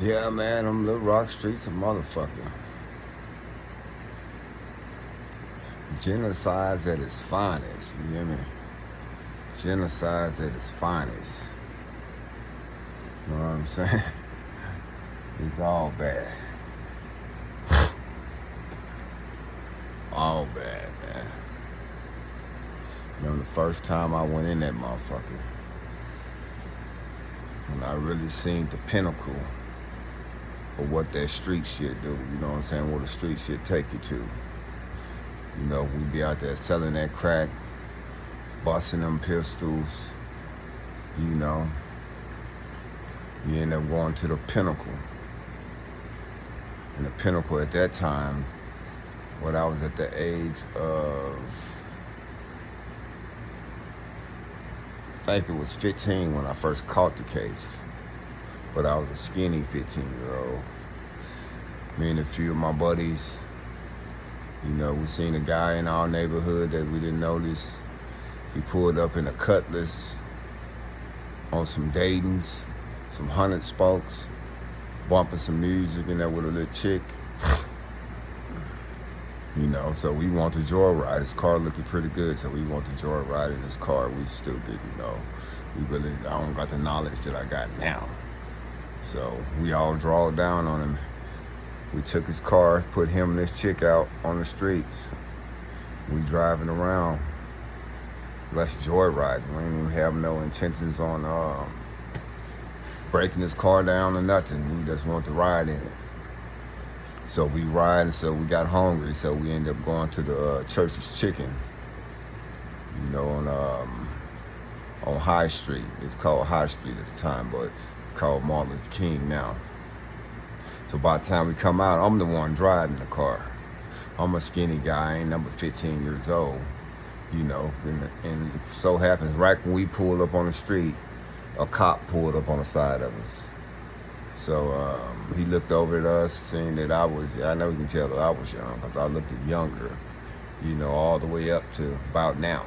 Yeah, man, them Little Rock streets a motherfucker. Genocide's at its finest, you hear me? Genocide's at its finest. You know what I'm saying? It's all bad. All bad, man. Remember the first time I went in that motherfucker, when I really seen the pinnacle of what that street shit do, you know what I'm saying? Where the street shit take you to. You know, we be out there selling that crack, busting them pistols, you know. You end up going to the pinnacle. And the pinnacle at that time, when I was at the age of, I think it was 15 when I first caught the case. But I was a skinny 15-year-old. Me and a few of my buddies, you know, we seen a guy in our neighborhood that we didn't notice. He pulled up in a Cutlass on some Dayton's, some 100 spokes, bumping some music in there with a little chick. You know, so we want to joyride. His car looking pretty good, so we want to joyride in his car. We stupid, you know. I don't got the knowledge that I got now. So we all draw down on him. We took his car, put him and this chick out on the streets. We driving around. Let's joyride. We ain't even have no intentions on breaking his car down or nothing. We just want to ride in it. So we ride, so we got hungry, so we ended up going to the Church's Chicken, you know, on High Street. It's called High Street at the time, but called Martin Luther King now. So by the time we come out, I'm the one driving the car. I'm a skinny guy, I ain't number 15 years old, you know, and it so happens right when we pulled up on the street, a cop pulled up on the side of us. So he looked over at us, seeing that I know you can tell that I was young, because I looked younger, you know, all the way up to about now.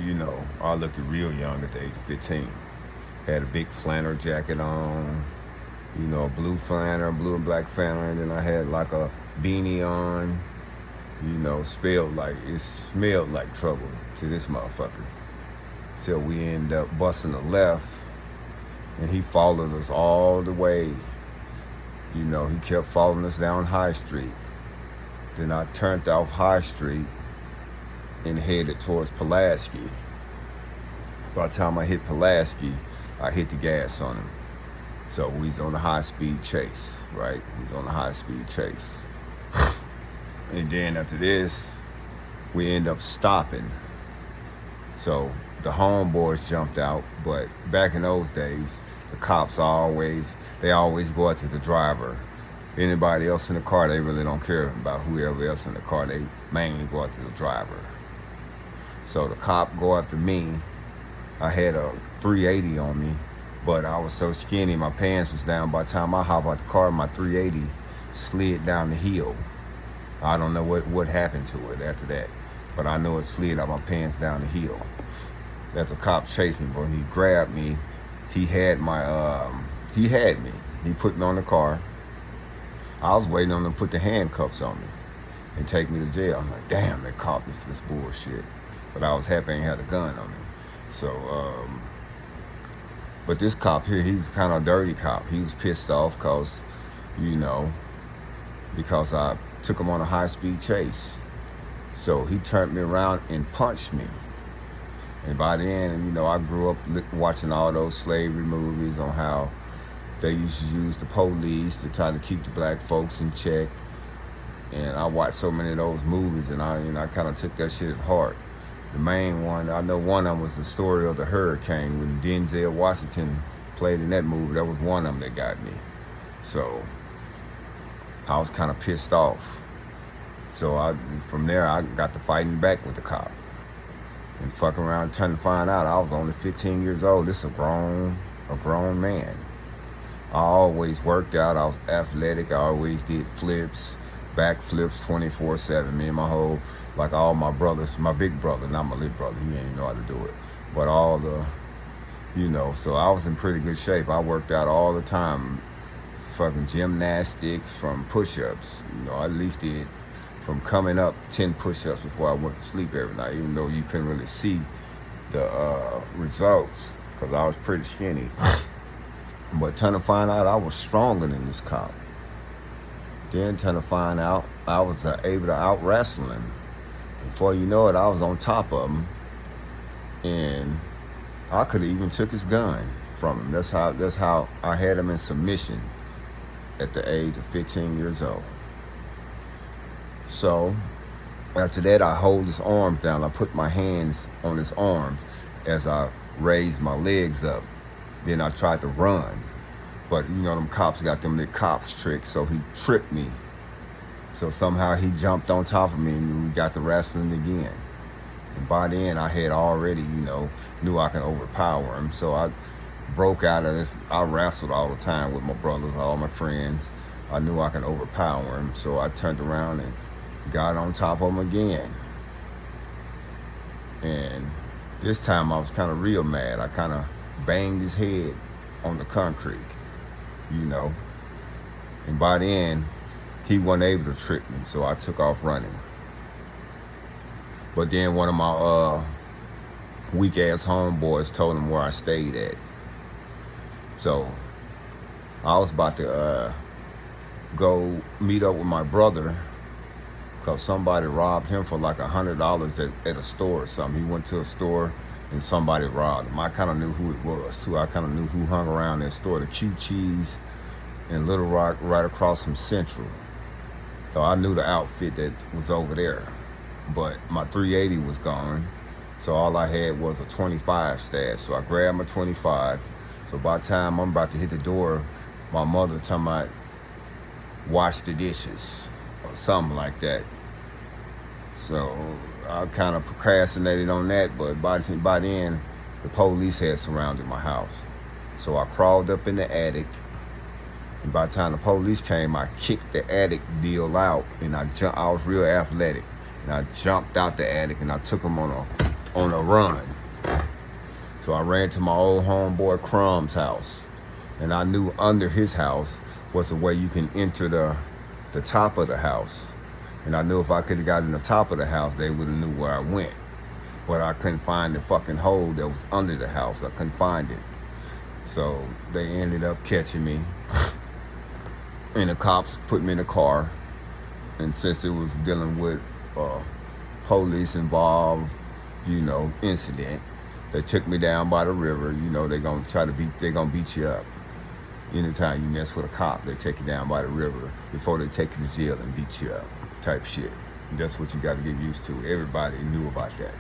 You know, I looked real young at the age of 15. Had a big flannel jacket on, you know, blue and black flannel, and then I had like a beanie on, you know, it smelled like trouble to this motherfucker. So we ended up busting a left, and he followed us all the way. You know, he kept following us down High Street. Then I turned off High Street and headed towards Pulaski. By the time I hit Pulaski, I hit the gas on him. So we was on a high-speed chase, right? We was on a high-speed chase. And then after this, we end up stopping. So the homeboys jumped out, but back in those days, the cops always go out to the driver. Anybody else in the car, they really don't care about whoever else in the car. They mainly go after the driver. So the cop go after me. I had a 380 on me, but I was so skinny, my pants was down. By the time I hop out the car, my 380 slid down the hill. I don't know what happened to it after that, but I know it slid out my pants down the hill. That's a cop chased me, but when he grabbed me, he had me. He put me on the car. I was waiting on him to put the handcuffs on me and take me to jail. I'm like, damn, they caught me for this bullshit. But I was happy I ain't had a gun on me. So, but this cop here, he's kind of a dirty cop. He was pissed off because I took him on a high-speed chase. So he turned me around and punched me. And by then, you know, I grew up watching all those slavery movies on how they used to use the police to try to keep the black folks in check. And I watched so many of those movies, and I kind of took that shit at heart. The main one, I know one of them was the story of the hurricane when Denzel Washington played in that movie. That was one of them that got me. So I was kind of pissed off. So from there, I got to fighting back with the cop. And fucking around, trying to find out I was only 15 years old. This is a grown man. I always worked out. I was athletic. I always did flips, back flips 24/7. Me and all my brothers, my big brother, not my little brother, he ain't know how to do it. But all the You know, so I was in pretty good shape. I worked out all the time, fucking gymnastics, from push-ups. You know, I at least did from coming up 10 push-ups before I went to sleep every night, even though you couldn't really see the results because I was pretty skinny. But trying to find out I was stronger than this cop. Then trying to find out I was able to out wrestle him. Before you know it, I was on top of him, and I could have even took his gun from him. That's how I had him in submission at the age of 15 years old. So after that, I hold his arms down. I put my hands on his arms as I raised my legs up. Then I tried to run. But you know, them cops got them cops tricks, so he tripped me. So somehow he jumped on top of me and we got to wrestling again. And by then I had already, knew I could overpower him. So I broke out of this. I wrestled all the time with my brothers, all my friends. I knew I could overpower him. So I turned around and got on top of him again. And this time I was kind of real mad. I kind of banged his head on the concrete, And by then, he wasn't able to trick me, so I took off running. But then one of my weak-ass homeboys told him where I stayed at. So I was about to go meet up with my brother because somebody robbed him for like $100 at a store or something. He went to a store and somebody robbed him. I kind of knew who it was, too. I kind of knew who hung around that store, the Q Cheese in Little Rock, right across from Central. So I knew the outfit that was over there. But my 380 was gone, so all I had was a 25 stash. So I grabbed my 25. So by the time I'm about to hit the door, my mother talking about wash the dishes or something like that. So I kind of procrastinated on that, but by then, the police had surrounded my house. So I crawled up in the attic, and by the time the police came, I kicked the attic deal out, and I was real athletic. And I jumped out the attic and I took him on a run. So I ran to my old homeboy Crumb's house. And I knew under his house was a way you can enter the top of the house. And I knew if I could have got in the top of the house, they would have knew where I went. But I couldn't find the fucking hole that was under the house. I couldn't find it. So they ended up catching me. And the cops put me in a car. And since it was dealing with police involved, incident. They took me down by the river. They're gonna beat you up. Anytime you mess with a cop, they take you down by the river before they take you to jail and beat you up, type shit. And that's what you got to get used to. Everybody knew about that.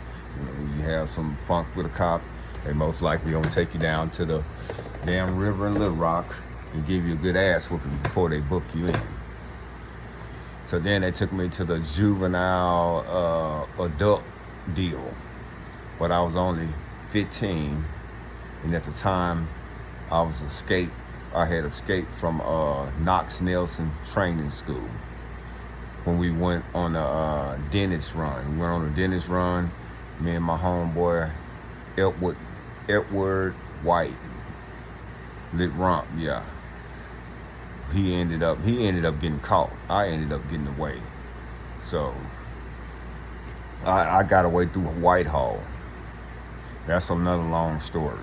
When you have some funk with a cop, they most likely gonna take you down to the damn river in Little Rock and give you a good ass whooping before they book you in. So then they took me to the juvenile adult deal. But I was only 15. And at the time, I had escaped from Knox Nelson training school. When we went on a dentist run. We went on a dentist run, me and my homeboy, Edward White. Lit Rump, yeah. He ended up getting caught. I ended up getting away. So I got away through Whitehall. That's another long story.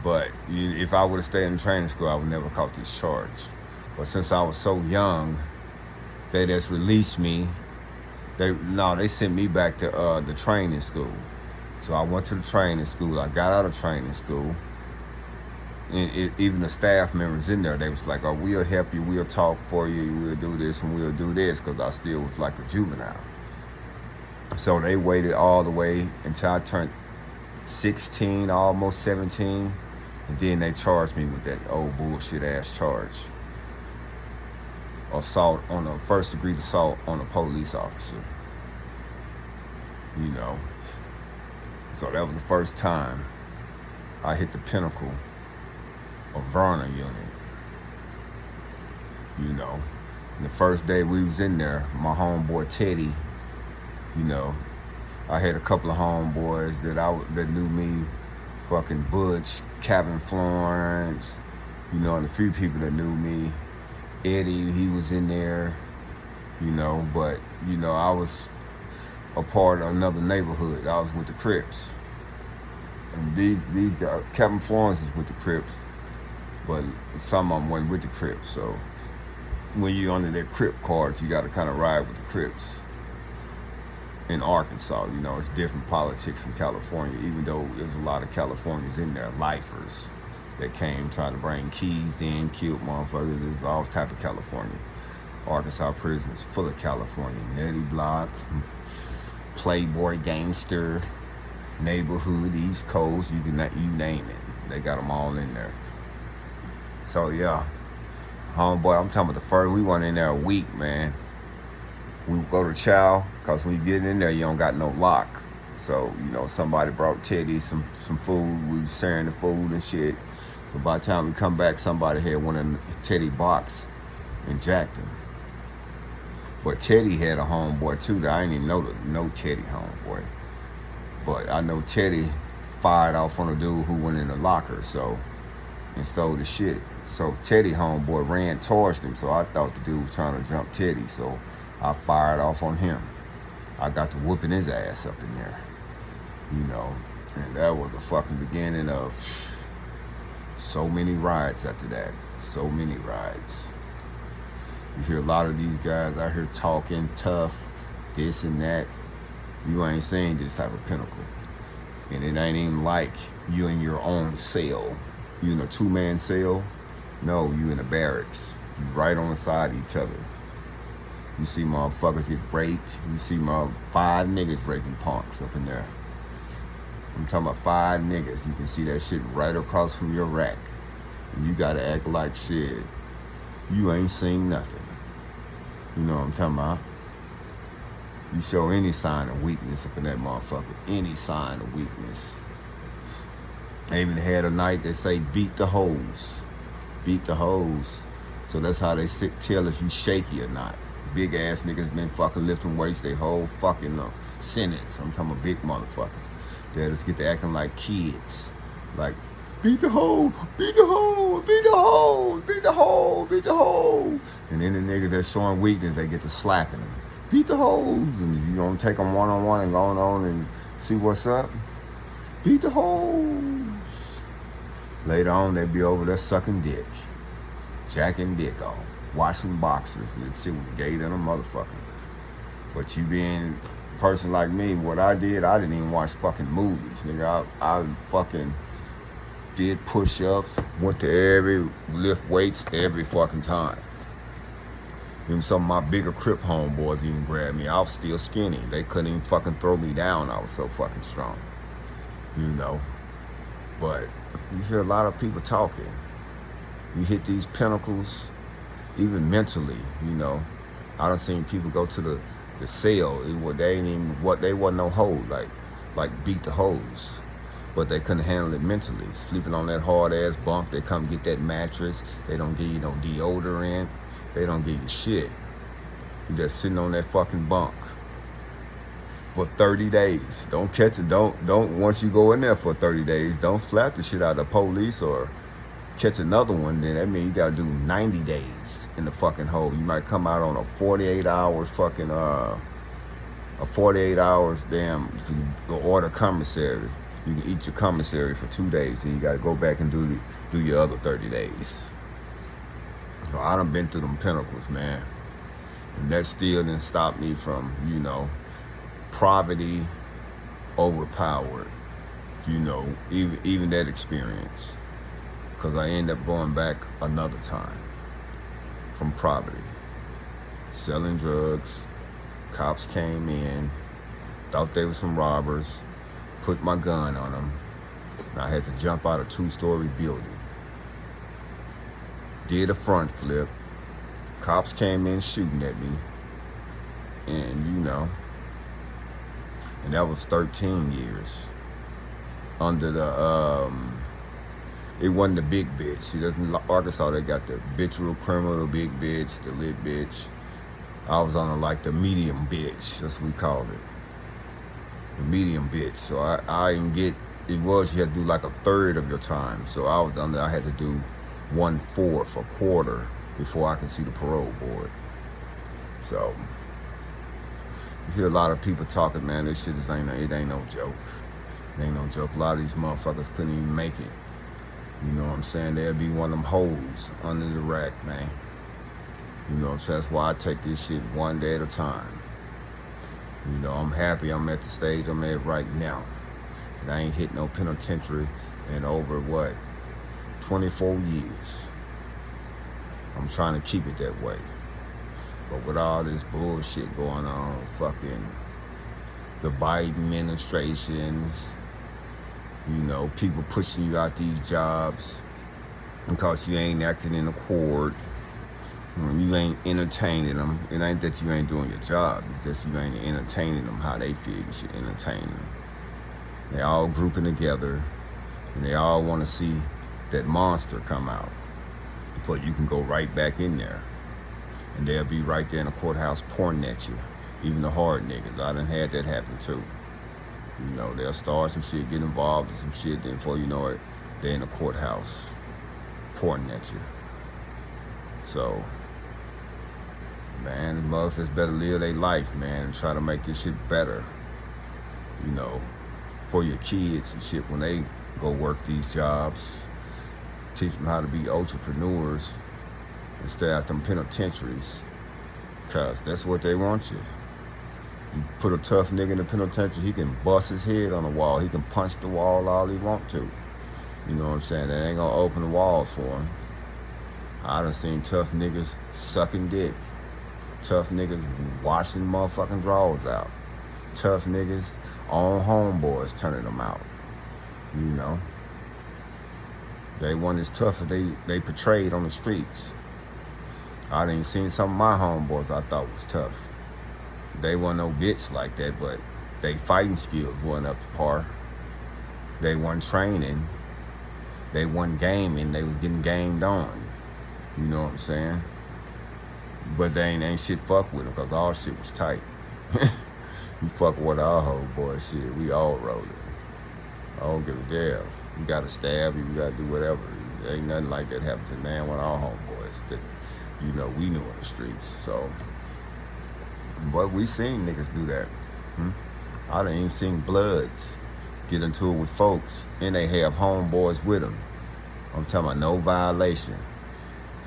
But if I would have stayed in training school, I would never caught this charge. But since I was so young, they just released me. They sent me back to the training school. So I went to the training school. I got out of training school. And even the staff members in there, they was like, oh, we'll help you, we'll talk for you, we'll do this and we'll do this, because I still was like a juvenile. So they waited all the way until I turned 16, almost 17, and then they charged me with that old bullshit ass charge. First degree assault on a police officer. So that was the first time I hit the pinnacle of Verna unit. And the first day we was in there, my homeboy Teddy, I had a couple of homeboys that knew me fucking Butch, Calvin Florence, you know, and a few people that knew me. Eddie, he was in there, you know, but, you know, I was a part of another neighborhood. I was with the Crips. And these guys, Calvin Florence is with the Crips, but some of them went with the Crips. So when you're under their Crip cards, you got to kind of ride with the Crips. In Arkansas, you know, it's different politics from California, even though there's a lot of Californians in there, lifers that came trying to bring keys in, killed motherfuckers. There's all type of California. Arkansas prison is full of California. Nutty Block, Playboy Gangster, neighborhood, East Coast, you name it. They got them all in there. So yeah, homeboy, I'm talking about the first, we went in there a week, man. We go to chow, because when you get in there, you don't got no lock. So, you know, somebody brought Teddy some food. We was sharing the food and shit. But by the time we come back, somebody had one in Teddy box and jacked him. But Teddy had a homeboy too that I didn't even know Teddy homeboy. But I know Teddy fired off on a dude who went in the locker, so, and stole the shit. So Teddy homeboy ran towards him, so I thought the dude was trying to jump Teddy, so I fired off on him. I got to whooping his ass up in there, you know, and that was the fucking beginning of so many rides after that. So many rides. You hear a lot of these guys out here talking tough, this and that. You ain't seen this type of pinnacle. And it ain't even like you in your own cell. You in a two-man cell? No, you in a barracks. You right on the side of each other. You see motherfuckers get raped. You see 5 niggas raping punks up in there. I'm talking about 5 niggas. You can see that shit right across from your rack. And you gotta act like shit. You ain't seen nothing. You know what I'm talking about? You show any sign of weakness up in that motherfucker. Any sign of weakness. They even had a night that say beat the hoes. Beat the hoes. So that's how they tell if you shaky or not. Big ass niggas been fucking lifting weights they whole fucking sentence. I'm talking about big motherfuckers. They just get to acting like kids. Like, beat the hoe, beat the hoe, beat the hoe, beat the hoe, beat the hoe. And then the niggas that's showing weakness, they get to slapping them. Beat the hoes. And you gonna take them one-on-one and going on and see what's up? Beat the hoes. Later on, they be over there sucking dick. Jacking dick off. Washing boxers. This shit was gay than a motherfucker. But you being a person like me, what I did, I didn't even watch fucking movies. Nigga, I fucking did push-ups, went to lift weights every fucking time. Even some of my bigger Crip homeboys even grabbed me. I was still skinny. They couldn't even fucking throw me down. I was so fucking strong. You know. But you hear a lot of people talking. You hit these pinnacles, even mentally, you know. I done seen people go to the cell. They ain't even they wasn't no hoe, like beat the hoes. But they couldn't handle it mentally. Sleeping on that hard ass bunk, they come get that mattress. They don't give you no deodorant. They don't give you shit. You just sitting on that fucking bunk for 30 days. Don't catch it. Don't once you go in there for 30 days, don't slap the shit out of the police or catch another one. Then that means you gotta do 90 days in the fucking hole. You might come out on a 48 hours fucking a 48 hours damn to order commissary. You can eat your commissary for 2 days, and you gotta go back and do your other 30 days. So I done been through them pinnacles, man. And that still didn't stop me from, you know, poverty overpowered, you know, even that experience. Because I ended up going back another time from poverty. Selling drugs, cops came in, thought they were some robbers, put my gun on them, and I had to jump out a 2-story building. Did a front flip. Cops came in shooting at me. And you know, and that was 13 years. Under the, it wasn't the big bitch. See, in Arkansas, they got the habitual criminal, big bitch, the lit bitch. I was on the medium bitch, that's what we call it. The medium bitch. So I didn't get it was you had to do like a third of your time. So I had to do 1/4, a quarter, before I could see the parole board. So you hear a lot of people talking, man, this shit it ain't no joke. It ain't no joke. A lot of these motherfuckers couldn't even make it. You know what I'm saying? They'll be one of them holes under the rack, man. You know what I'm saying? That's why I take this shit one day at a time. You know, I'm happy I'm at the stage I'm at right now. And I ain't hit no penitentiary in over, 24 years. I'm trying to keep it that way. But with all this bullshit going on, fucking the Biden administrations, you know, people pushing you out these jobs because you ain't acting in accord. You ain't entertaining them. It ain't that you ain't doing your job. It's just you ain't entertaining them how they feel you should entertain them. They all grouping together, and they all want to see that monster come out before you can go right back in there. And they'll be right there in the courthouse pointing at you. Even the hard niggas. I done had that happen too. You know, they'll start some shit, get involved in some shit, then before you know it, they're in the courthouse pointing at you. So, man, the motherfuckers better live their life, man, and try to make this shit better. You know, for your kids and shit when they go work these jobs. Teach them how to be entrepreneurs instead of them penitentiaries. Because that's what they want you. You put a tough nigga in the penitentiary, he can bust his head on the wall. He can punch the wall all he want to. You know what I'm saying? They ain't gonna open the walls for him. I done seen tough niggas sucking dick. Tough niggas washing motherfucking drawers out. Tough niggas on homeboys turning them out. You know? They weren't as tough as they portrayed on the streets. I done seen some of my homeboys I thought was tough. They weren't no bitch like that, but they fighting skills wasn't up to par. They weren't training. They weren't gaming. They was getting gamed on. You know what I'm saying? But they ain't shit fuck with them because all shit was tight. You fuck with our whole boy shit. We all rolled it. I don't give a damn. You gotta stab you gotta do whatever. Ain't nothing like that happened to man one of our homeboys that, you know, we knew in the streets. So, but we seen niggas do that. I done even seen Bloods get into it with folks and they have homeboys with them. I'm talking about no violation.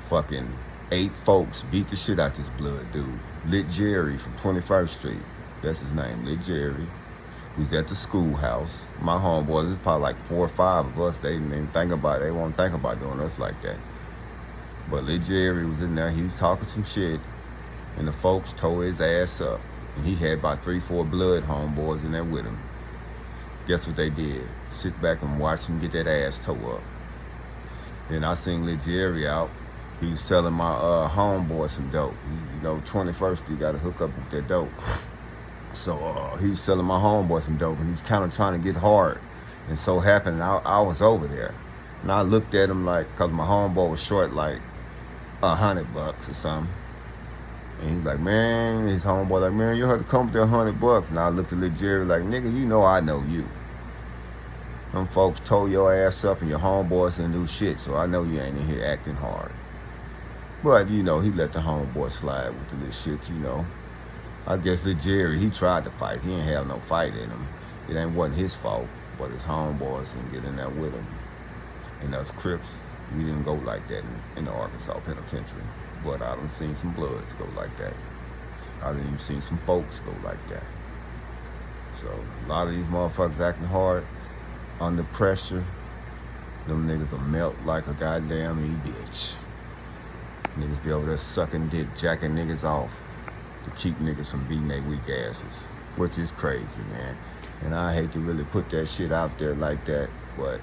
Fucking 8 folks beat the shit out this Blood dude. Lit Jerry from 21st Street. That's his name, Lit Jerry. Who's at the schoolhouse. My homeboys, there's probably like 4 or 5 of us. They didn't even think about it. They won't think about doing us like that. But Lit Jerry was in there. He was talking some shit. And the folks tore his ass up. And he had about 3, 4 Blood homeboys in there with him. Guess what they did? Sit back and watch him get that ass tore up. Then I seen Lit Jerry out. He was selling my homeboy some dope. He, you know, 21st Street got to hook up with that dope. So he was selling my homeboy some dope, and he's kind of trying to get hard. And so happened, I was over there. And I looked at him like, because my homeboy was short like $100 or something. And he's like, man, his homeboy like, man, you had to come with that $100. And I looked at Lil Jerry like, nigga, you know I know you. Them folks tore your ass up and your homeboys didn't do shit, so I know you ain't in here acting hard. But, you know, he let the homeboy slide with the little shit, you know. I guess Lil Jerry, he tried to fight. He ain't have no fight in him. It wasn't his fault, but his homeboys didn't get in there with him. And us Crips, we didn't go like that in the Arkansas Penitentiary. But I done seen some Bloods go like that. I done even seen some folks go like that. So, a lot of these motherfuckers acting hard, under pressure, them niggas will melt like a goddamn bitch. Niggas be over there sucking dick, jacking niggas off to keep niggas from beating their weak asses, which is crazy, man. And I hate to really put that shit out there like that, but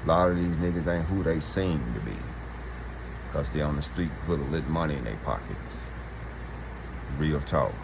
a lot of these niggas ain't who they seem to be, because they on the street full of lit money in their pockets. Real talk.